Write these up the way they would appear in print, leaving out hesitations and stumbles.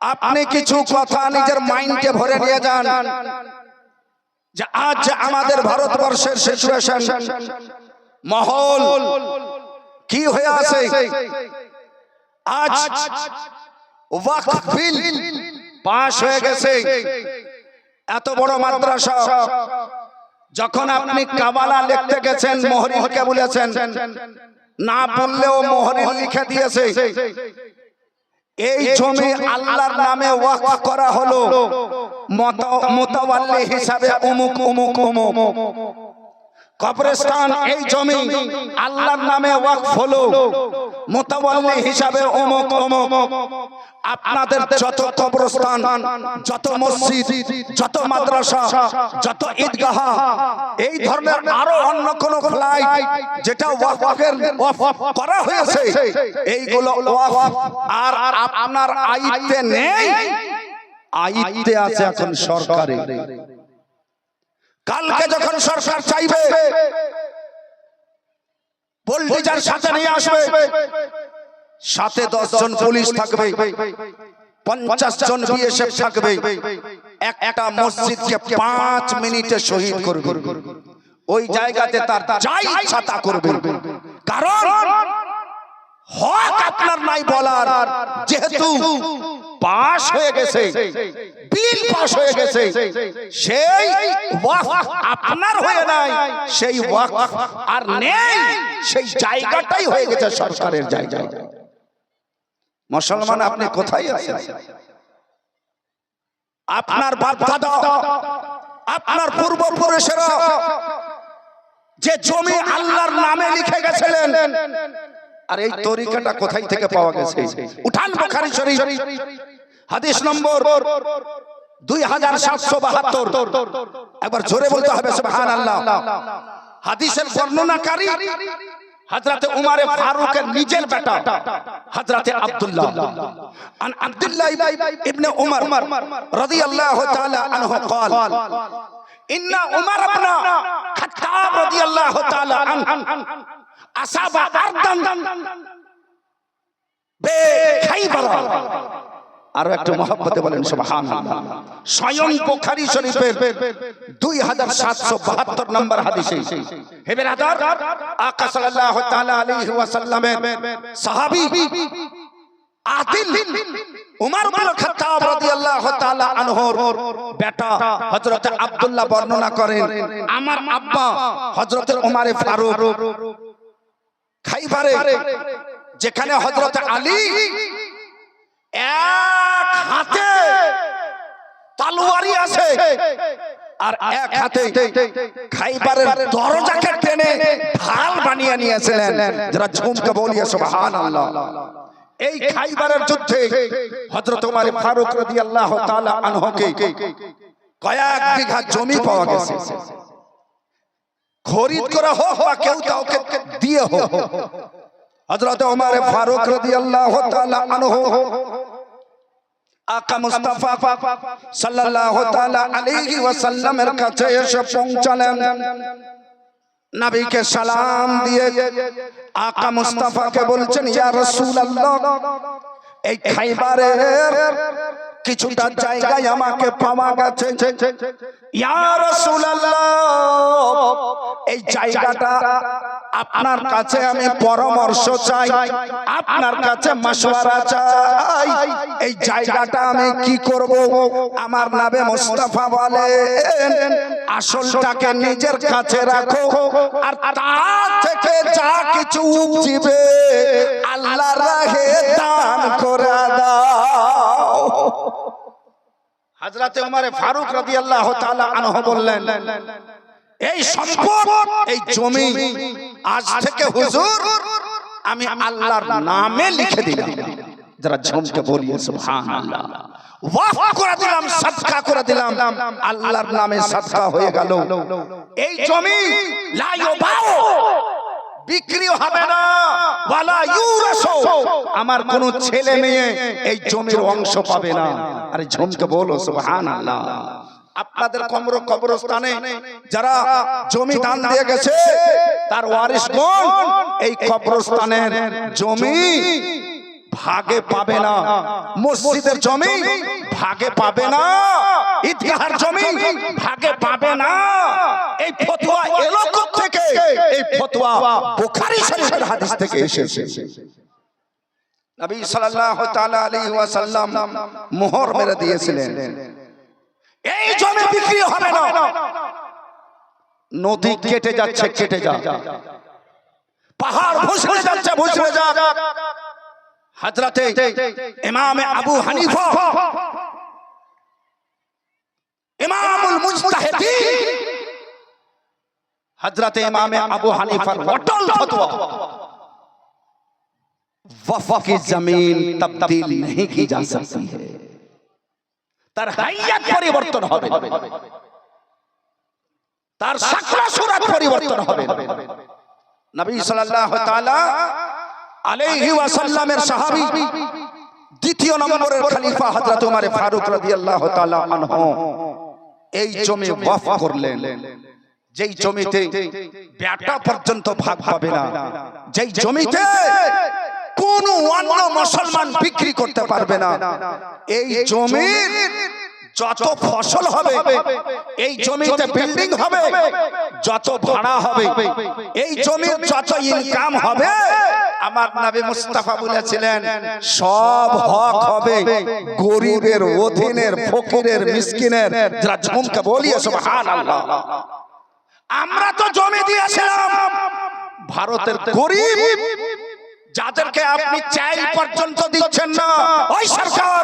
আপনি কিছু কথা নিজের মাইন্ডে ভরে নিয়ে যান যে আজ আমাদের ভারতবর্ষের সিচুয়েশন মহল কি হয়ে আছে। আজ ওয়াকফ বিল পাস হয়ে গেছে, এত বড় মাদ্রাসা। যখন আপনি কাবালা লিখতে গেছেন মোহরিরকে বলেছেন, না বললেও মোহরির লিখে দিয়েছে এই জমি আল্লাহর নামে ওয়াকফ করা হলো, মুতাওয়াল্লি হিসাবে অমুক অমুক অমুক। কবরস্থান এই জমি আল্লাহর নামে ওয়াকফ হলো, মুতাওয়াল্লি হিসাবে অমুক অমুক। আপনাদের যত কবরস্থান, যত মসজিদ, যত মাদ্রাসা, যত ঈদগাহ, এই ধরনের আরো অন্য কোন ফ্লাইট যেটা ওয়াকফের করা হয়েছে, এইগুলো ওয়াকফ আর আপনার আইতে নেই, আইতে আছে এখন সরকারে। কালকে যখন সরকার চাইবে বুলডোজার সাথে নিয়ে আসবে, সাথে 10 জন পুলিশ থাকবে, 50 জন বিএসএফ থাকবে, একটা মসজিদকে 5 মিনিটে শহীদ করবে। ওই জায়গাতে তার যা ইচ্ছা তা করবে, কারণ হক আপনার নাই বলার, যেহেতু পাস হয়ে গেছে, বিল পাস হয়ে গেছে, সেই ওয়াকফ আপনার হয়ে নাই, সেই ওয়াকফ আর নেই, সেই জায়গাটাই হয়ে গেছে সরকারের জায়গা। মুসলমান আপনি কোথায় আছেন? আপনার বাপ দাদা, আপনার পূর্বপুরুষেরা যে জমি আল্লাহর নামে লিখে গেছিলেন, আর এই তরিকাটা কোথায় থেকে পাওয়া গেছে? উঠান বুখারী শরীফ হাদিস নম্বর 2772। একবার জোরে বলতে হবে সুবহানাল্লাহ। হাদিসের বর্ণনাকারী হযরত উমর ফারুকের নিজের বেটা হযরত আব্দুল্লাহ। আন আব্দুল্লাহ ইবনে উমর রাদিয়াল্লাহু তাআলা আনহু قال ইন্না উমর ইবনে খাত্তাব রাদিয়াল্লাহু তাআলা আনহু আসাবা আরদান বে খাইবার। আরো একটু মহব্বতে বলেন সুবহানাল্লাহ। স্বয়ং বুখারী শরীফের 2772 নম্বর হাদিসে, হে ব্রাদার, আকা সাল্লাল্লাহু তাআলা আলাইহি ওয়াসাল্লামের সাহাবী আদিল উমর ইবনে খাত্তাব রাদিয়াল্লাহু তাআলা আনহুর বেটা হযরত আব্দুল্লাহ বর্ণনা করেন, আমার আব্বা হযরত উমর ফারুক খাইবারে, যেখানে হযরত আলী এক হাতে তলোয়ারি আছে আর এক হাতে খাইবারের দরজাকে টেনে ঢাল বানিয়ে নিয়েছিলেন, যারা ঝুমকে বলিয়ে সুবহানাল্লাহ। এই খাইবারের যুদ্ধে হযরত ওমর ফারুক রাদিয়াল্লাহু তাআলা আনহুকে কয়েক বিঘা জমি পাওয়া গেছে, খরিদ করা হোক বা কেউ কাউকে দিয়ে হোক। হযরত ওমর ফারুক রাদিয়াল্লাহু তাআলা আনহু আকা মুস্তাফা সাল্লাল্লাহু তাআলা আলাইহি ওয়াসাল্লামের কাছে এসে পৌঁছালেন। নবীকে সালাম দিয়ে আকা মুস্তাফাকে বলছেন, ইয়া রাসূলুল্লাহ, এই খাইবারের কিছুটা জায়গায় আমাকে পাওয়া গেছে। ইয়া রাসূলুল্লাহ, এই জায়গাটা আপনার কাছে আমি পরামর্শ চাই, আপনার কাছে মাশওয়ারা চাই, এই জায়গাটা আমি কি করব? আমার নবী মুস্তাফা বলেন, আসলটাকে নিজের কাছে রাখো, আর তার থেকে যা কিছু উপজিবে আল্লাহর রাহে দান করে দাও। হযরত ওমর ফারুক রাদিয়াল্লাহু তাআলা আনহু বললেন, এই সম্পদ, এই জমি আজ থেকে হুজুর আমি আল্লাহর নামে লিখে দিলাম। যারা ঝুমকে বলিয়ে সুবহানাল্লাহ। ওয়াকফ করে দিলাম, সাদকা করে দিলাম, আল্লাহর নামে সাদকা হয়ে গেল। এই জমি লা ইউবাউ, বিক্রি হবে না, ওয়ালা ইউরাসু, আমার কোন ছেলে মেয়ে এই জমির অংশ পাবে না। আরে ঝুমকে বলো সুবহানাল্লাহ। আপনাদের কবরস্থানে যারা জমি দান দিয়ে গেছে তার ওয়ারিশগণ এই কবরস্থানের জমি ভাগে পাবে না, মসজিদের জমি ভাগে পাবে না, ঈদগাহের জমি ভাগে পাবে না। এই ফতোয়া এলো থেকে, এই ফতোয়া বুখারী শরীফের হাদিস থেকে এসেছে। নবী সাল্লাল্লাহু তাআলা আলাইহি ওয়াসাল্লাম মোহর মেরে দিয়েছিলেন, এই জমি বিক্রি হবে না। নদী কেটে যাচ্ছে, কেটে যা, পাহাড় ভুসড়ে যাচ্ছে, ভুসড়ে যা। হযরতে ইমাম আবু হানিফা, ইমামুল মুজতাহিদিন, হযরতে ইমাম আবু হানিফার অটল ফতোয়া, वफ़ की जमीन तब्दील नहीं की जा सकती है, তার হাইয়াত পরিবর্তন হবে, তার শাকলা সুরাত পরিবর্তন হবে। নবী সাল্লাল্লাহু তাআলা আলাইহি ওয়াসাল্লামের সাহাবী, দ্বিতীয় নম্বরের খলিফা হযরত ওমর ফারুক রাদিয়াল্লাহু তাআলা আনহু এই জমি ওয়াকফ করলেন, যেই জমিতে বেটা পর্যন্ত ভাগ পাবে না, যেই জমিতে কোন অন্য মুসলমান বিক্রি করতে পারবে না। এই জমির যত ফসল হবে, এই জমিতে বিল্ডিং হবে, যত ভাড়া হবে, এই জমির যত ইনকাম হবে, আমার নবী মুস্তাফা বলেছিলেন সব হক হবে গরিবের, অধীনের, ফকিরের, মিসকিনের। যারা ঝুমকে বলিয়ে সুবহানাল্লাহ। আমরা তো জমি দিয়েছিলাম ভারতের গরিব, যাদেরকে আপনি চাইল পর্যন্ত দিচ্ছেন না, ওই সরকার,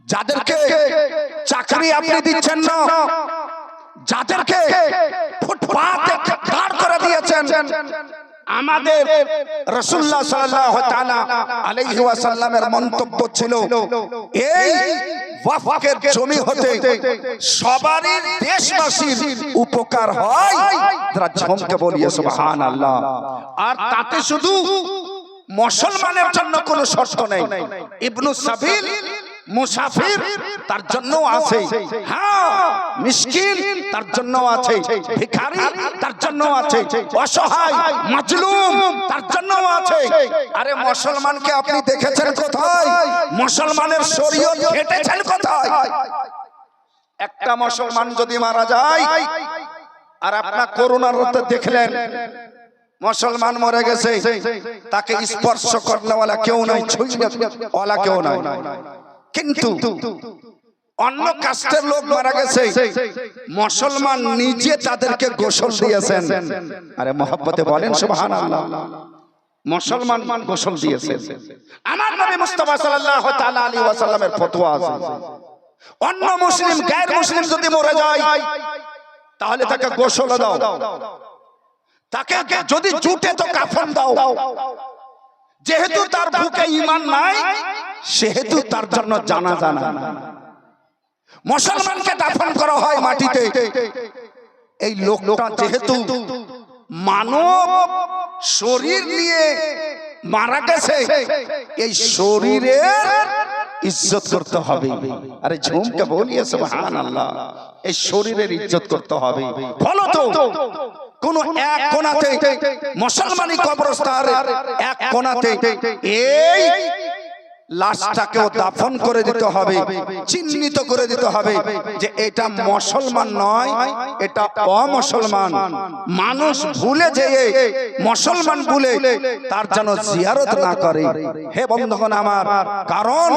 যাদেরকে চাকরি আপনি দিচ্ছেন না, যাদেরকে ফুটপাতে দাঁড় করে দিয়েছেন। আমাদের রাসূলুল্লাহ সাল্লাল্লাহু তাআলা আলাইহি ওয়াসাল্লামের মন্তব্য ছিল এই ওয়াকফের জমি হতে সবারই, দেশবাসীর উপকার হয়। যারা ঝমকে বলিয়ে সুবহানাল্লাহ। আর তাতে শুধু মুসলমানের জন্য কোনো শর্ত নেই, ইবনু সাবিল, মুসাফির তার জন্য আছে, হ্যাঁ, মিসকিন তার জন্য আছে, ভিখারি তার জন্য আছে, অসহায় মাজলুম তার জন্য আছে। আরে মুসলমানকে আপনি দেখেছেন কোথায়? মুসলমানের শরীয়ত ঘেঁটেছেন কোথায়? একটা মুসলমান যদি মারা যায়, আর আপনার করোনার রাতে দেখলেন মুসলমান মরে গেছে, তাকে স্পর্শ করনেওয়ালা কেউ নাই, ছুঁইনেওয়ালা কেউ নাই, কিন্তু অন্য কাস্টের লোক মারা গেছে, মুসলমান নিজে তাদেরকে গোসল দিয়েছেন। আরে মহব্বতে বলেন সুবহানাল্লাহ। মুসলমান গোসল দিয়েছেন। আমার নবী মুস্তাফা সাল্লাল্লাহু তাআলা আলাইহি ওয়াসাল্লামের ফতোয়া আছে, অন্য মুসলিম, গায়র মুসলিম যদি মরে যায়, তাহলে তাকে গোসল দাও, তাকে যদি জুটে তো কাফন দাও। যেহেতু তার বুকে ঈমান নাই, সেহেতু তার জন্য জানাজা না। মুসলমানকে দাফন করা হয় মাটিতে। এই লোকটা যেহেতু মানব শরীর নিয়ে মারা গেছে, এই শরীরের ইজ্জত করতে হবে। আরে ঝুমকে বলিয়ে সুবহানাল্লাহ, এই শরীরের ইজ্জত করতে হবে। ফলত কোন এক কোণাতে মুসলমানি কবরস্থানের এক কোণাতে এই লাশটাকেও দাফন করে দিতে হবে, চিহ্নিত করে দিতে হবে যে এটা মুসলমান নয়, এটা অমুসলমান। মানুষ ভুলে যেয়ে মুসলমান বলে তার যেন জিয়ারত না করে। হে বন্ধুগণ আমার, কারণ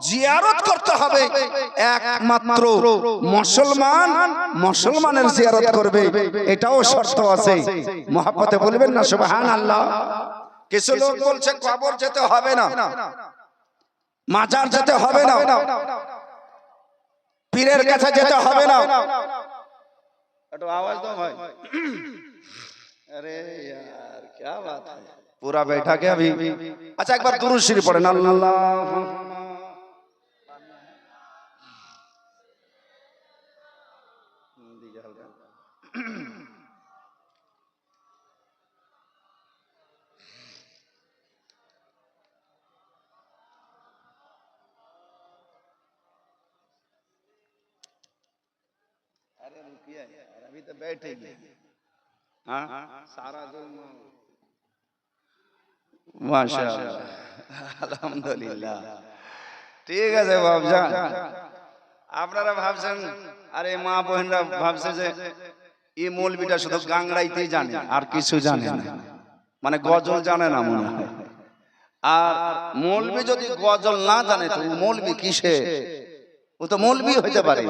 জিয়ারত করতে হবে একমাত্র মুসলমান, মুসলমানের জিয়ারত করবে, এটাও শর্ত আছে। মহব্বতে বলবেন না সুবহানাল্লাহ। কিছু লোক বলছে কবর যেতে হবে না, মাজার যেতে হবে না, পীরের কাছে যেতে হবে না। একটু আওয়াজ দাও ভাই। আরে यार क्या बात है, पूरा बैठा के अभी। अच्छा एक बार दुरूद शरीफ पढ़ें। अल्लाह यार अभी तो बैठेगी। हाँ सारा दिन माशाअल्लाह। আলহামদুলিল্লাহ, ঠিক আছে বাবজান। আপনারা ভাবছেন, আরে মা বোনরা ভাবছে যে এই মৌলবিটা শুধু গাংড়াইতেই জানে আর কিছু জানে না, মানে গজল জানে না মনে হয়। আর মৌলবি যদি গজল না জানে তো মৌলবি কিসে? ও তো মৌলবি হইতে পারে,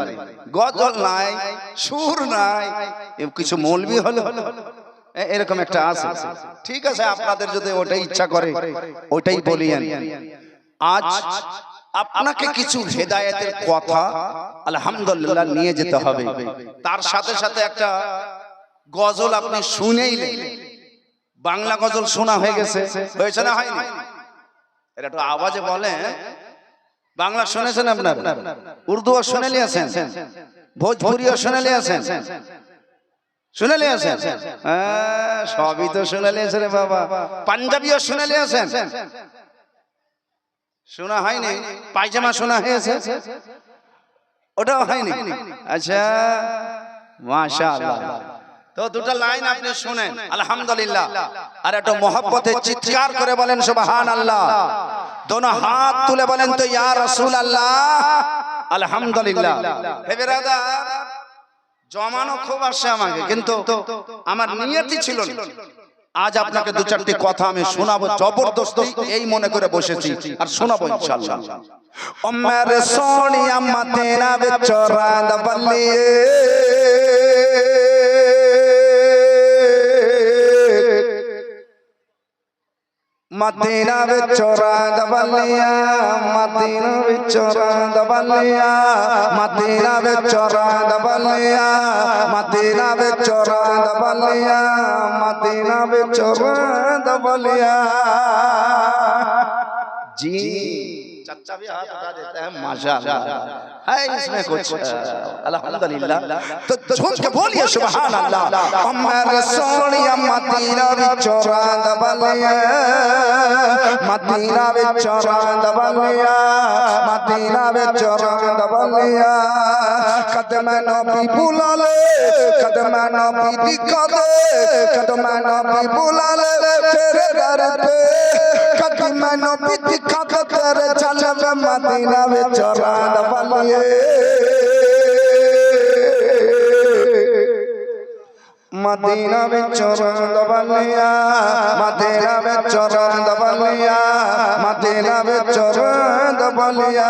গজল নাই, সুর নাই, কিছু মৌলবি হলো এরকম একটা আছে। ঠিক আছে, আপনাদের যদি ওটাই ইচ্ছা করে ওটাই বলিয়েন। আজ আপনাকে কিছু হেদায়েতের কথা আলহামদুলিল্লাহ নিয়ে যেতে হবে, তার সাথে সাথে একটা গজল আপনি শুনেই নেন। বাংলা গজল শোনা হয়ে গেছে, হয়েছে না হয়নি? এটা একটু আওয়াজে বলে। বাংলা শুনেছেন আপনার? উর্দুও শুনে নিয়েছেন, ভোজপুরিও শুনে নিয়েছেন, শুনে নিয়েছেন? হ্যাঁ, সবই তো শুনে নিয়েছেন রে বাবা। পাঞ্জাবিও শুনে নিয়েছেন? শোনা হয়নি? পায়জামা শোনা হয়েছে? ওটাও হয়নি? আচ্ছা, মাশাআল্লাহ। তো দুটো লাইন আপনি শুনেন আলহামদুলিল্লাহ, আর একটু মহব্বতে চিৎকার করে বলেন সুবহানাল্লাহ। দোনো হাত তুলে বলেন তো ইয়া রাসূলুল্লাহ আলহামদুলিল্লাহ। হে ব্রাদার, জমানো খুব আসে আমাকে, কিন্তু আমার নিয়তি ছিল না। আজ আপনাকে দু চারটি কথা আমি শোনাবো, জবরদস্তি এই মনে করে বসেছি, আর শোনাবো ইনশাআল্লাহ। ও মেরে সোনিয়া মদিনা বিচ রাত বলিয়ে, मदीना विच रात बलिया, मदीना विच रात बलिया, मदीना विच रात बलिया, मदीना विच रात बलिया, मदीना विच रात बलिया। जी चाचा भी हाथ उठा देता है, माशाअल्लाह है इसमें कुछ अल्हम्दुलिल्लाह। तो झूम के बोलिए सुभान अल्लाह। मेरे सोनिया मदीना विच रात बलिया, मदीना विच रात बलिया, मदीना विच रात बलिया। कदम नबी बुला ले, कदम नबी दिखा दे, कदम नबी बुला ले तेरे दर पे, कदम नबी दिखा दे तेरे चल मदीना विच रात बलिए, मदीना विच रात बलिया, मदीना विच रात बलिया, मदीना विच रात बलिया।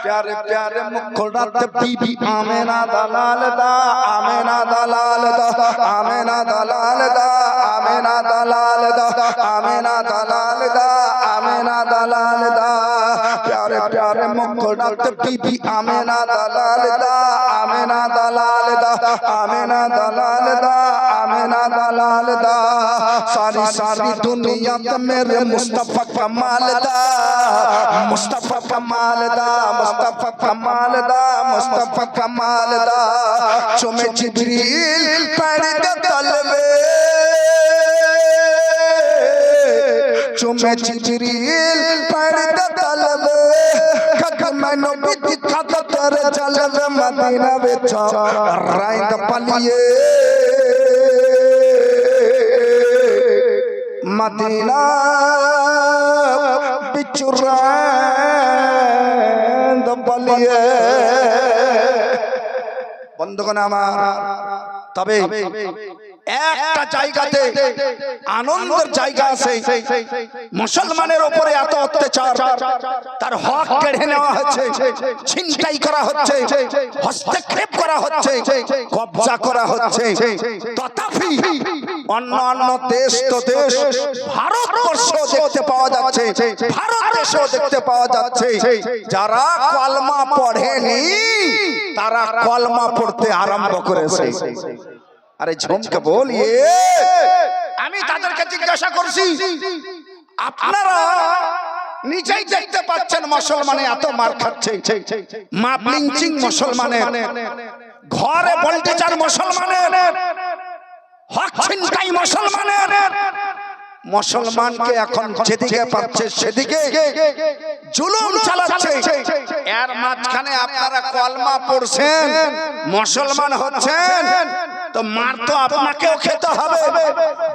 प्यारे प्यारे मुखड़ात बीबी आमेना दलाल दा, आमेना दलाल दा, आमेना दलाल दा, आमेना दलाल दा, आमेना दलाल दा, आमेना दलाल दा। प्यारे प्यारे मुखड़ात बीबी आमेना दलाल दा, आमेना दलाल दा, आमेना दलाल दा, आमेना दलाल दा। सारी सारी दुनिया तो मेरे मुस्तफा कमाल दा, मुस्तफा कमाल दा, मुस्तफा कमाल दा, मुस्तफा कमाल दा। चुमे जिब्रील पैर दे तलवे, चुमे जिब्रील पैर दे तलवे, कदम नबी दिखा दे तेरे चलवे मदीना विच रात बलिए, मदीना विच रात बलिए। बंधुगण आमार, तबे একটা জায়গাতে আনন্দের জায়গা আছে, মুসলমানের উপরে এত অত্যাচার, তার হক কেড়ে নেওয়া হচ্ছে, ছিনতাই করা হচ্ছে, হস্তক্ষেপ করা হচ্ছে, কবজা করা হচ্ছে। তথাপি অন্যান্য দেশ তো দেশ, ভারতবর্ষ দেখতে পাওয়া যাচ্ছে, ভারত দেশও দেখতে পাওয়া যাচ্ছে, যারা কলমা পড়েনি তারা কলমা পড়তে আরম্ভ করেছে। আরে ঝুমকে বলিয়ে, আমি তাদেরকে জিজ্ঞাসা করছি, আপনারা নিজেই দেখতে পাচ্ছেন মুসলমানে এত মার খাচ্ছে, মাপ লিঞ্চিং মুসলমানের, ঘরে ভোল্টেজার মুসলমানের, হক ছিনতাই মুসলমানের। মুসলমানকে এখন যেদিকে পাচ্ছে সেদিকে জুলুম চালাচ্ছে, এর মাঝখানে আপনারা কলমা পড়ছেন, মুসলমান হচ্ছেন, তো মার তো আপনাকেও খেতে হবে,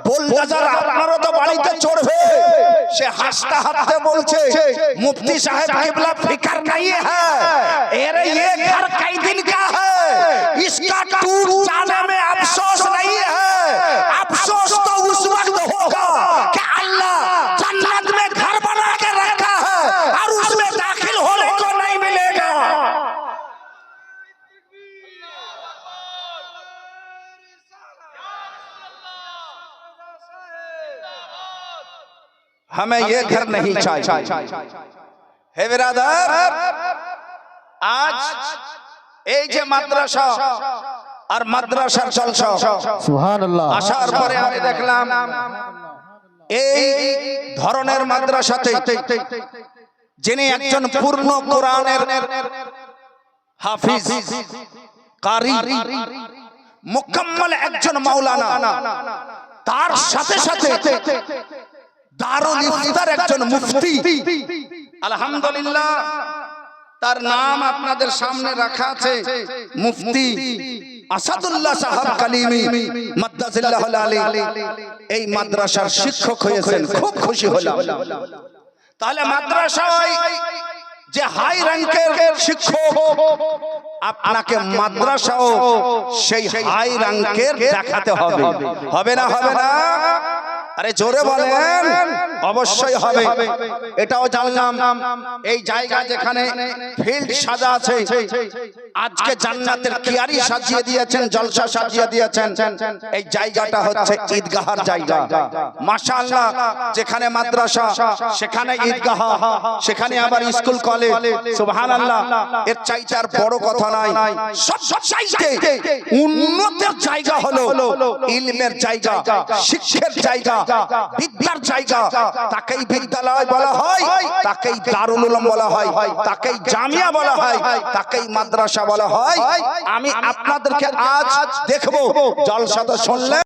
বোলডোজার আপনারও তো বাড়িতে চড়বে। সে হাসতে হাসতে বলছে মুফতি সাহেব কিবলা फिक्र नहीं है, अरे ये घर कई दिन का है, इसका टूट जाने में अफसोस नहीं है। अफसोस तो उस वक्त होगा कि अल्लाह जन्नत में घर बना के रखा है और उसमें दाखिल होने को नहीं मिलेगा। हमें ये घर नहीं चाहिए। हे बिरादर, आज এই যে মাদ্রাসা আর মাদ্রাসার জলসা, সুবহানাল্লাহ, আসার পরে আমি দেখলাম এই ধরনের মাদ্রাসাতে যিনি একজন পূর্ণ কোরআনের হাফিজ, কারি, মুকাম্মাল একজন মাওলানা, তার সাথে সাথে দারুল ইফতার একজন মুফতি। আলহামদুলিল্লাহ, তার নাম আপনাদের সামনে রাখা আছে, মুফতি আসাদুল্লাহ সাহেব কালিমি মাদ্দাজিল্লাহুল আলী। এই মাদ্রাসার শিক্ষক হয়েছেন, খুব খুশি হলাম। তাহলে মাদ্রাসায় যে হাই র্যাঙ্কের শিক্ষক, আপনাকে মাদ্রাসাও সেই হাই র্যাঙ্কের দেখাতে হবে, হবে না? হবে না? আরে জোরে বলেন, অবশ্যই হবে। এটাও জানলাম এই জায়গা যেখানে ফিল্ড সাজা আছে, আজকে জান্নাতের কিয়ারি সাজিয়ে দিয়েছেন, জলসা সাজিয়ে দিয়েছেন, এই জায়গাটা হচ্ছে ঈদগাহের জায়গা। মাশাআল্লাহ, যেখানে মাদ্রাসা সেখানে ঈদগাহ, সেখানে আবার স্কুল কলেজ। সুবহানাল্লাহ, এর চাইতে আর বড় কথা নাই। সব চাইতে উন্নতের জায়গা হলো ইলমের জায়গা, শিক্ষার জায়গা, বিদ্যার জায়গা। তাকেই বিদ্যালয় বলা হয়, তাকেই দারুল উলুম বলা হয়, তাকেই জামিয়া বলা হয়, তাকেই মাদ্রাসা বলা হয়। আমি আপনাদেরকে আজ দেখবো, জলসা তো শুনলেন।